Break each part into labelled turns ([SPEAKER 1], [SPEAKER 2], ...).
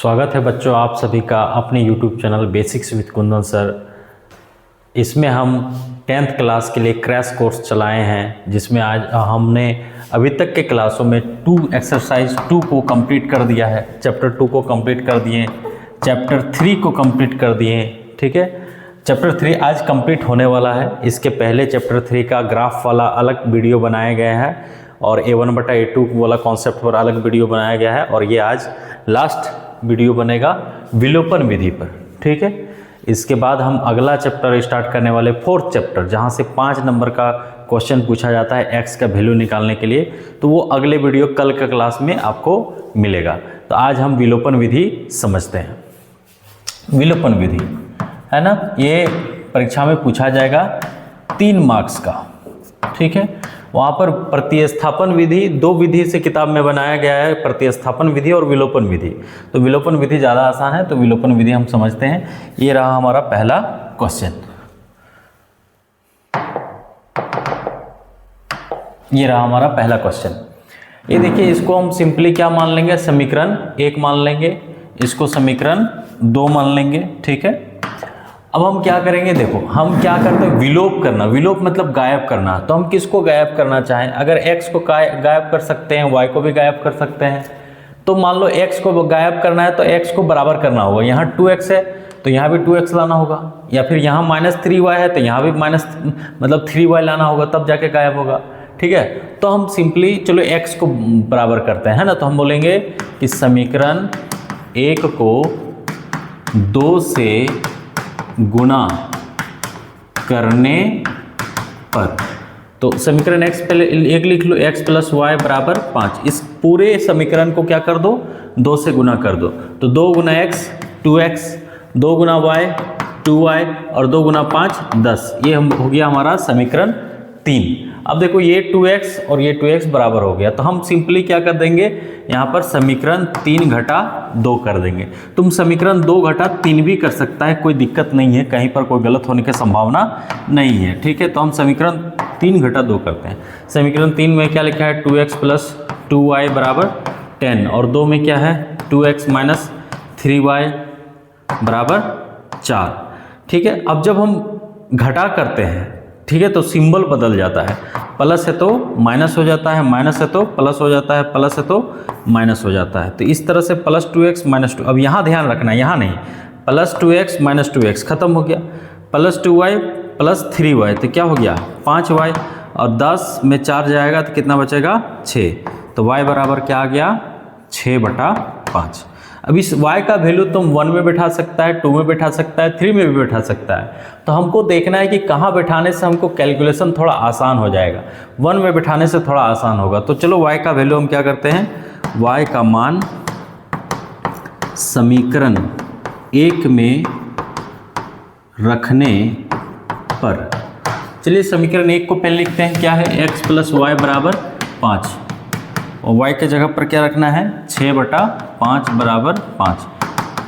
[SPEAKER 1] स्वागत है बच्चों आप सभी का अपने YouTube channel basics with Kundan sir. इसमें हम 10th क्लास के लिए क्रैश कोर्स चलाए हैं, जिसमें आज हमने अभी तक के क्लासों में एक्सरसाइज 2 को कंप्लीट कर दिया है। चैप्टर 2 को कंप्लीट कर दिए, चैप्टर 3 को कंप्लीट कर दिए। ठीक है, चैप्टर 3 आज कंप्लीट होने वाला है। इसके पहले चैप्टर 3 का ग्राफ वाला अलग वीडियो बनाया गया है और A1/A2 वाला कॉन्सेप्ट पर अलग वीडियो बनाया गया है, और ये आज लास्ट वीडियो बनेगा विलोपन विधि पर। ठीक है, इसके बाद हम अगला चैप्टर स्टार्ट करने वाले 4th चैप्टर, जहाँ से 5 नंबर का क्वेश्चन पूछा जाता है एक्स का वैल्यू निकालने के लिए। तो वो अगले वीडियो कल का क्लास में आपको मिलेगा। तो आज हम विलोपन विधि समझते हैं। विलोपन विधि है ना, ये परीक्षा में पूछा जाएगा 3 मार्क्स का। ठीक है, वहाँ पर प्रतिस्थापन विधि 2 विधि से किताब में बनाया गया है, प्रतिस्थापन विधि और विलोपन विधि। तो विलोपन विधि ज़्यादा आसान है, तो विलोपन विधि हम समझते हैं। ये रहा हमारा पहला क्वेश्चन। ये रहा हमारा पहला क्वेश्चन। ये देखिए, इसको हम सिंपली क्या मान लेंगे, समीकरण 1 मान लेंगे, इसको समीकरण 2 मान लेंगे। ठीक है, अब हम क्या करेंगे, देखो हम क्या करते हैं, विलोप करना। विलोप मतलब गायब करना। तो हम किसको गायब करना चाहें, अगर x को गायब कर सकते हैं, y को भी गायब कर सकते हैं। तो मान लो x को गायब करना है तो x को बराबर करना होगा। यहाँ 2x है तो यहाँ भी 2x लाना होगा, या फिर यहाँ -3y है तो यहाँ भी मतलब 3y लाना होगा, तब जाके गायब होगा। ठीक है, तो हम सिंपली चलो x को बराबर करते हैं, है ना। तो हम बोलेंगे कि समीकरण 1 को 2 से गुणा करने पर, तो समीकरण x पहले 1 लिख लो, x + y = 5। इस पूरे समीकरण को क्या कर दो, 2 से गुना कर दो। तो 2 × x 2x, 2 × y 2y और 2 × 5 10। ये हो गया हमारा समीकरण 3। अब देखो ये 2x और ये 2x बराबर हो गया, तो हम सिंपली क्या कर देंगे, यहाँ पर समीकरण 3 घटा 2 कर देंगे। तुम समीकरण 2 घटा 3 भी कर सकता है, कोई दिक्कत नहीं है, कहीं पर कोई गलत होने की संभावना नहीं है। ठीक है, तो हम समीकरण 3 घटा 2 करते हैं। समीकरण 3 में क्या लिखा है, 2x + 2y = 10, और 2 में क्या है, 2x - 3y = 4। ठीक है, अब जब हम घटा करते हैं, ठीक है, तो सिंबल बदल जाता है। प्लस है तो माइनस हो जाता है, माइनस है तो प्लस हो जाता है, प्लस है तो माइनस हो जाता है। तो इस तरह से +2x - 2। अब यहाँ ध्यान रखना, यहाँ नहीं, +2x - 2x खत्म हो गया, +2y + 3y, तो क्या हो गया 5y, और 10 में 4 जाएगा तो कितना बचेगा 6। तो y बराबर क्या आ गया 6/5। अब इस y का वैल्यू तुम 1 में बैठा सकता है, 2 में बैठा सकता है, 3 में भी बैठा सकता है। तो हमको देखना है कि कहाँ बैठाने से हमको कैलकुलेशन थोड़ा आसान हो जाएगा। 1 में बैठाने से थोड़ा आसान होगा। तो चलो y का वैल्यू हम क्या करते हैं, y का मान समीकरण 1 में रखने पर, चलिए समीकरण 1 को पहले लिखते हैं। क्या है, x + y = 5, और y के जगह पर क्या रखना है, 6/5 = 5।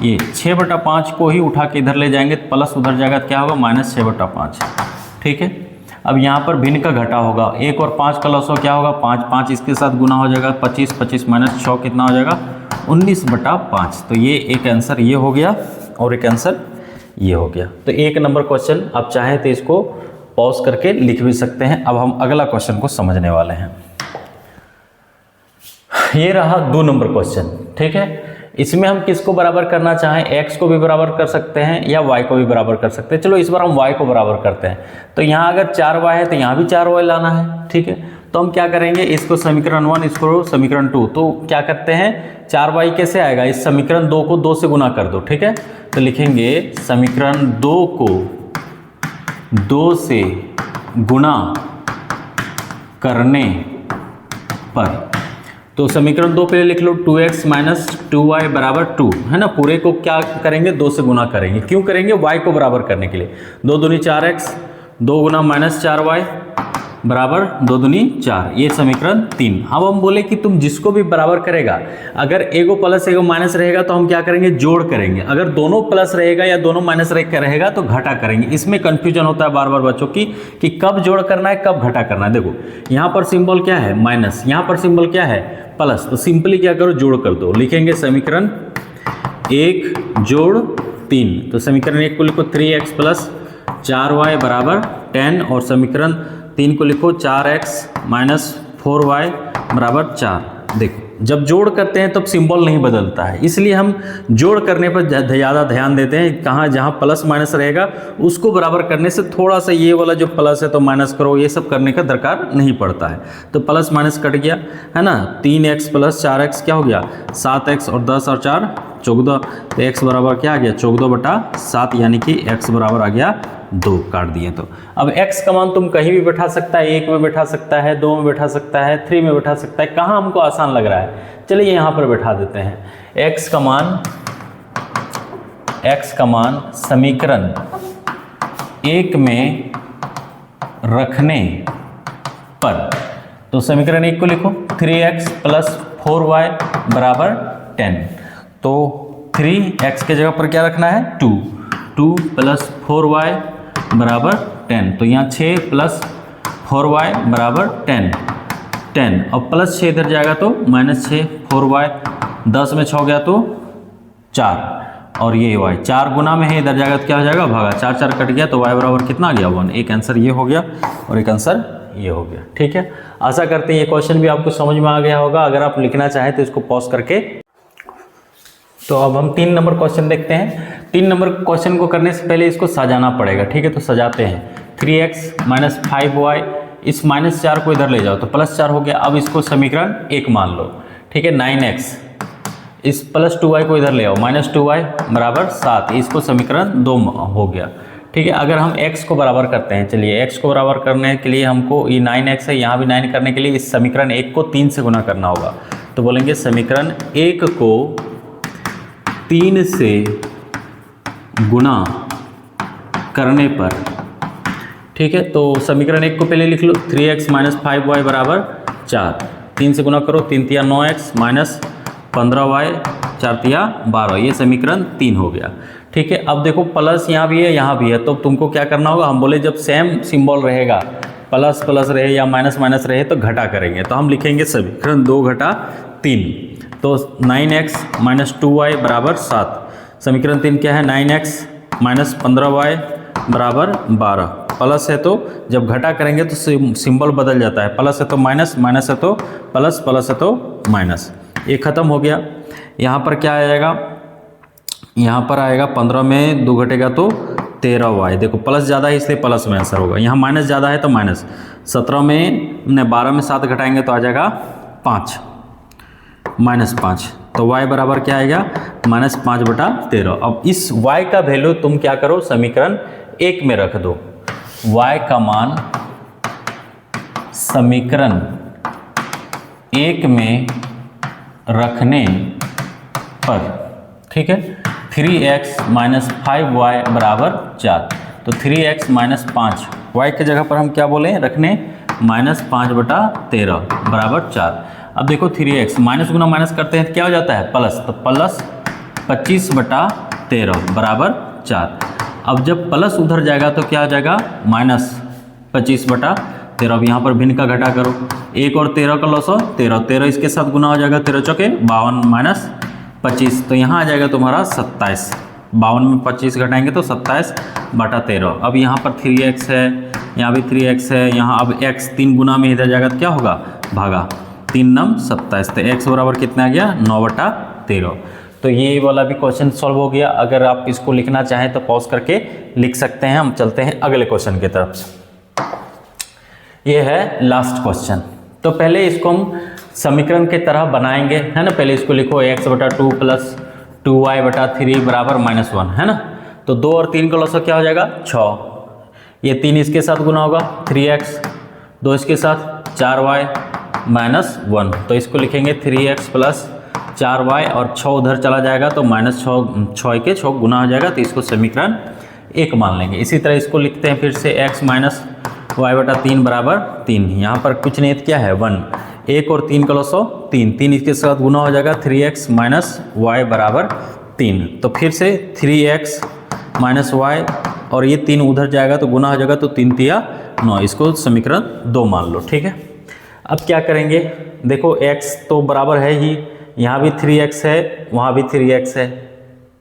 [SPEAKER 1] ये 6/5 को ही उठा के इधर ले जाएंगे, तो प्लस उधर जाएगा तो क्या होगा -6/5। ठीक है, अब यहाँ पर भिन्न का घटा होगा, 1 और 5 का लॉस हो, क्या होगा 5, 5 इसके साथ गुना हो जाएगा 25, 25 - 6 कितना हो जाएगा 19/5। तो ये एक आंसर ये हो गया, और एक आंसर ये हो गया। तो 1 नंबर क्वेश्चन आप चाहें तो इसको पॉज करके लिख भी सकते हैं। अब हम अगला क्वेश्चन को समझने वाले हैं। ये रहा 2 नंबर क्वेश्चन। ठीक है, इसमें हम किसको बराबर करना चाहें, x को भी बराबर कर सकते हैं या y को भी बराबर कर सकते हैं। चलो इस बार हम y को बराबर करते हैं। तो यहाँ अगर 4y है तो यहाँ भी 4y लाना है। ठीक है, तो हम क्या करेंगे, इसको समीकरण 1, इसको समीकरण 2। तो क्या करते हैं, 4y कैसे आएगा, इस समीकरण 2 को 2 से गुना कर दो। ठीक है, तो लिखेंगे समीकरण 2 को 2 से गुना करने पर, तो समीकरण 2 पहले लिख लो, 2x - 2y = 2, है ना। पूरे को क्या करेंगे, 2 से गुना करेंगे। क्यों करेंगे, y को बराबर करने के लिए। 2 दूनी 4x, 2 गुना -4y = 2 दूनी 4। ये समीकरण 3। अब हम बोले कि तुम जिसको भी बराबर करेगा, अगर एगो प्लस एगो माइनस रहेगा तो हम क्या करेंगे, जोड़ करेंगे। अगर दोनों प्लस रहेगा या दोनों माइनस रहेगा तो घटा करेंगे। इसमें कंफ्यूजन होता है बार बार बच्चों की कि कब जोड़ करना है, कब घटा करना है। देखो यहाँ पर सिंबल क्या है, माइनस, यहाँ पर सिंबल क्या है, प्लस। तो सिंपली क्या करो, जोड़ कर दो। लिखेंगे समीकरण 1 जोड़ 3, तो समीकरण 1 को लिखो 3x प्लस 4y बराबर 10, और समीकरण 3 को लिखो 4x माइनस 4y बराबर 4। देखो जब जोड़ करते हैं तब सिंबल नहीं बदलता है, इसलिए हम जोड़ करने पर ज़्यादा ध्यान देते हैं। कहाँ जहाँ प्लस माइनस रहेगा उसको बराबर करने से थोड़ा सा ये वाला जो प्लस है तो माइनस करो, ये सब करने का दरकार नहीं पड़ता है। तो प्लस माइनस कट गया है ना, 3x प्लस 4x क्या हो गया 7x, और 10 और 4 14, तो x बराबर क्या आ गया 14/7, यानी कि x बराबर आ गया 2, काट दिए। तो अब x का मान तुम कहीं भी बैठा सकता है, 1 में बैठा सकता है, 2 में बैठा सकता है, 3 में बैठा सकता है, कहाँ हमको आसान लग रहा है चलिए यहाँ पर बैठा देते हैं। x का मान समीकरण 1 में रखने पर, तो समीकरण 1 को लिखो 3x प्लस 4y बराबर 10, तो 3x के जगह पर क्या रखना है 2 प्लस 4y बराबर 10, तो यहाँ 6 प्लस 4y बराबर 10, और प्लस 6 इधर जाएगा तो माइनस 6, 4y 10 में 6 गया तो 4, और ये y 4 गुना में है, इधर जाएगा तो क्या हो जाएगा भागा, 4 4 कट गया तो y बराबर कितना आ गया 1। एक आंसर ये हो गया और एक आंसर ये हो गया। ठीक है, आशा करते हैं ये क्वेश्चन भी आपको समझ में आ गया होगा। अगर आप लिखना चाहें तो इसको पॉज करके, तो अब हम 3 नंबर क्वेश्चन देखते हैं। 3 नंबर क्वेश्चन को करने से पहले इसको सजाना पड़ेगा। ठीक है, तो सजाते हैं 3x माइनस 5y, इस माइनस 4 को इधर ले जाओ तो प्लस 4 हो गया। अब इसको समीकरण 1 मान लो। ठीक है, 9x, इस प्लस 2y को इधर ले आओ, माइनस 2y बराबर 7, इसको समीकरण 2 हो गया। ठीक है, अगर हम x को बराबर करते हैं, चलिए x को बराबर करने के लिए हमको ये 9x है, यहाँ भी 9 करने के लिए इस समीकरण 1 को 3 से गुना करना होगा। तो बोलेंगे समीकरण 1 को 3 से गुणा करने पर। ठीक है, तो समीकरण 1 को पहले लिख लो 3x माइनस 5y बराबर 4, 3 से गुणा करो, 3 तिया 9x माइनस 15y, 4 तिया 12, ये समीकरण 3 हो गया। ठीक है, अब देखो प्लस यहाँ भी है यहाँ भी है, तो तुमको क्या करना होगा, हम बोले जब सेम सिंबल रहेगा, प्लस प्लस रहे या माइनस माइनस रहे तो घटा करेंगे, तो हम लिखेंगे समीकरण 2 घटा 3, तो 9x माइनस 2y बराबर 7, समीकरण 3 क्या है 9x माइनस 15y बराबर 12, प्लस है तो जब घटा करेंगे तो सिंबल बदल जाता है, प्लस है तो माइनस, माइनस है तो प्लस, प्लस है तो माइनस, ये खत्म हो गया। यहाँ पर क्या आएगा, यहाँ पर आएगा 15 में 2 घटेगा तो 13y, देखो प्लस ज़्यादा है इसलिए प्लस में आंसर होगा, यहाँ माइनस ज़्यादा है तो माइनस, 17 में 12 में 7 घटाएंगे तो आ जाएगा 5, माइनस 5, तो y बराबर क्या आएगा माइनस 5/13। अब इस y का वैल्यू तुम क्या करो, समीकरण 1 में रख दो, y का मान समीकरण 1 में रखने पर, ठीक है, 3x माइनस 5y बराबर 4, तो 3x माइनस 5, y के जगह पर हम क्या बोले रखने, माइनस 5/13 बराबर 4। अब देखो 3x माइनस गुना माइनस करते हैं तो क्या हो जाता है प्लस, तो प्लस 25/13 बराबर 4। अब जब प्लस उधर जाएगा तो क्या हो जाएगा माइनस 25/13। अब यहाँ पर भिन्न का घटा करो, 1 और 13 का लॉस हो 13, 13 इसके साथ गुना हो जाएगा, 13 चौके 52 माइनस 25, तो यहाँ आ जाएगा तुम्हारा 27, 52 में 25 घटाएंगे तो 27/13। अब यहाँ पर 3x है, यहाँ भी 3x है, यहाँ अब x 3 गुना में इधर जाएगा तो क्या होगा भागा, 3 9 27, तो x बराबर कितना आ गया 9/13। तो ये वाला भी क्वेश्चन सॉल्व हो गया। अगर आप इसको लिखना चाहें तो पॉज करके लिख सकते हैं। हम चलते हैं अगले क्वेश्चन की तरफ। ये है लास्ट क्वेश्चन। तो पहले इसको हम समीकरण की तरह बनाएंगे, है ना। पहले इसको लिखो x/2 प्लस 2y/3 बराबर -1, है ना। तो 2 और 3 का लॉस क्या हो जाएगा 6, ये 3 इसके साथ गुना होगा 3x, 2 इसके साथ 4y -1, तो इसको लिखेंगे 3x प्लस 4y और 6 उधर चला जाएगा तो -6 के 6 गुना हो जाएगा, तो इसको समीकरण 1 मान लेंगे। इसी तरह इसको लिखते हैं फिर से x माइनस y/3 बराबर 3, यहाँ पर कुछ नहीं क्या है 1, 1 और 3 का लॉस 3 इसके साथ गुना हो जाएगा 3x माइनस y बराबर 3, तो फिर से 3x माइनस y और ये 3 उधर जाएगा तो गुना हो जाएगा, तो 3 तिया 9, इसको समीकरण 2 मान लो, ठीक है। अब क्या करेंगे, देखो x तो बराबर है ही, यहाँ भी 3x है, वहाँ भी 3x है,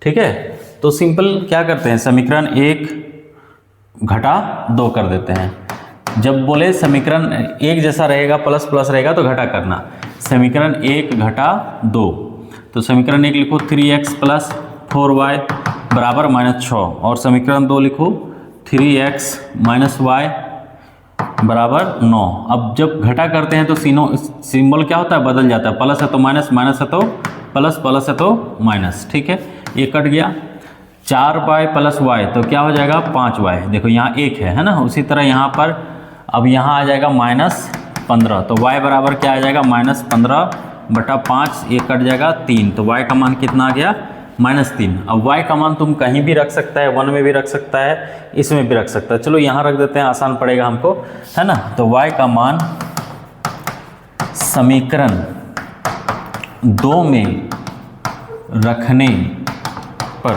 [SPEAKER 1] ठीक है। तो सिंपल क्या करते हैं, समीकरण 1 घटा 2 कर देते हैं। जब बोले समीकरण एक जैसा रहेगा, प्लस प्लस रहेगा तो घटा करना। समीकरण 1 घटा 2, तो समीकरण 1 लिखो 3x प्लस 4y बराबर -6, और समीकरण 2 लिखो 3x माइनस वाई बराबर 9। अब जब घटा करते हैं तो सिंबल क्या होता है, बदल जाता है, प्लस है तो माइनस, माइनस है तो प्लस, प्लस है तो माइनस, ठीक है। ये कट गया, 4y प्लस वाई तो क्या हो जाएगा 5y, देखो यहाँ 1 है ना। उसी तरह यहाँ पर अब यहाँ आ जाएगा -15, तो y बराबर क्या आ जाएगा -15/5, ये कट जाएगा 3, तो y का मान कितना आ गया -3। अब y का मान तुम कहीं भी रख सकता है, 1 में भी रख सकता है, इसमें भी रख सकता है। चलो यहाँ रख देते हैं, आसान पड़ेगा हमको, है ना। तो y का मान समीकरण 2 में रखने पर,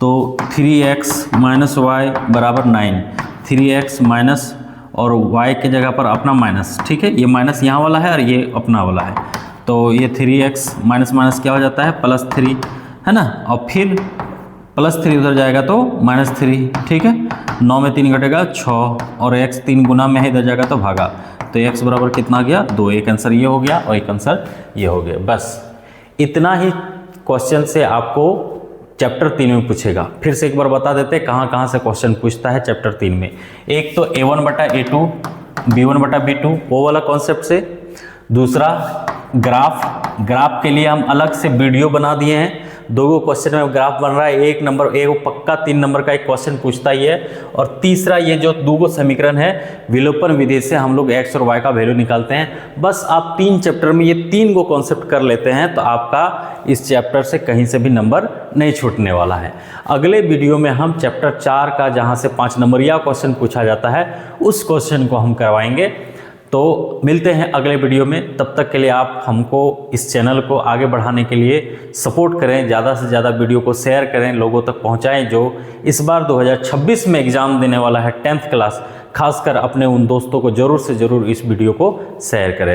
[SPEAKER 1] तो 3x माइनस वाई बराबर 9, 3x माइनस और y के जगह पर अपना माइनस, ठीक है। ये माइनस यहाँ वाला है और ये अपना वाला है, तो ये 3x माइनस माइनस क्या हो जाता है +3, है ना। और फिर +3 उधर जाएगा तो -3, ठीक है। 9 में 3 घटेगा 6, और x 3 गुना में है, इधर जाएगा तो भागा, तो x बराबर कितना गया 2। एक आंसर ये हो गया और एक आंसर ये हो गया। बस इतना ही क्वेश्चन से आपको चैप्टर 3 में पूछेगा। फिर से एक बार बता देते हैं कहाँ कहाँ से क्वेश्चन पूछता है चैप्टर 3 में। एक तो A1/A2, B1/B2 वो वाला कॉन्सेप्ट से। दूसरा ग्राफ के लिए हम अलग से वीडियो बना दिए हैं, 2 क्वेश्चन में ग्राफ बन रहा है, 1 नंबर एक पक्का 3 नंबर का एक क्वेश्चन पूछता ही है। और तीसरा ये जो 2 समीकरण है, विलोपन विधि से हम लोग x और y का वैल्यू निकालते हैं। बस आप 3 चैप्टर में ये 3 कॉन्सेप्ट कर लेते हैं तो आपका इस चैप्टर से कहीं से भी नंबर नहीं छूटने वाला है। अगले वीडियो में हम चैप्टर 4 का जहाँ से 5 नंबरिया क्वेश्चन पूछा जाता है उस क्वेश्चन को हम करवाएंगे। तो मिलते हैं अगले वीडियो में, तब तक के लिए आप हमको इस चैनल को आगे बढ़ाने के लिए सपोर्ट करें, ज़्यादा से ज़्यादा वीडियो को शेयर करें, लोगों तक पहुंचाएं जो इस बार 2026 में एग्ज़ाम देने वाला है 10th क्लास। खासकर अपने उन दोस्तों को ज़रूर से ज़रूर इस वीडियो को शेयर करें।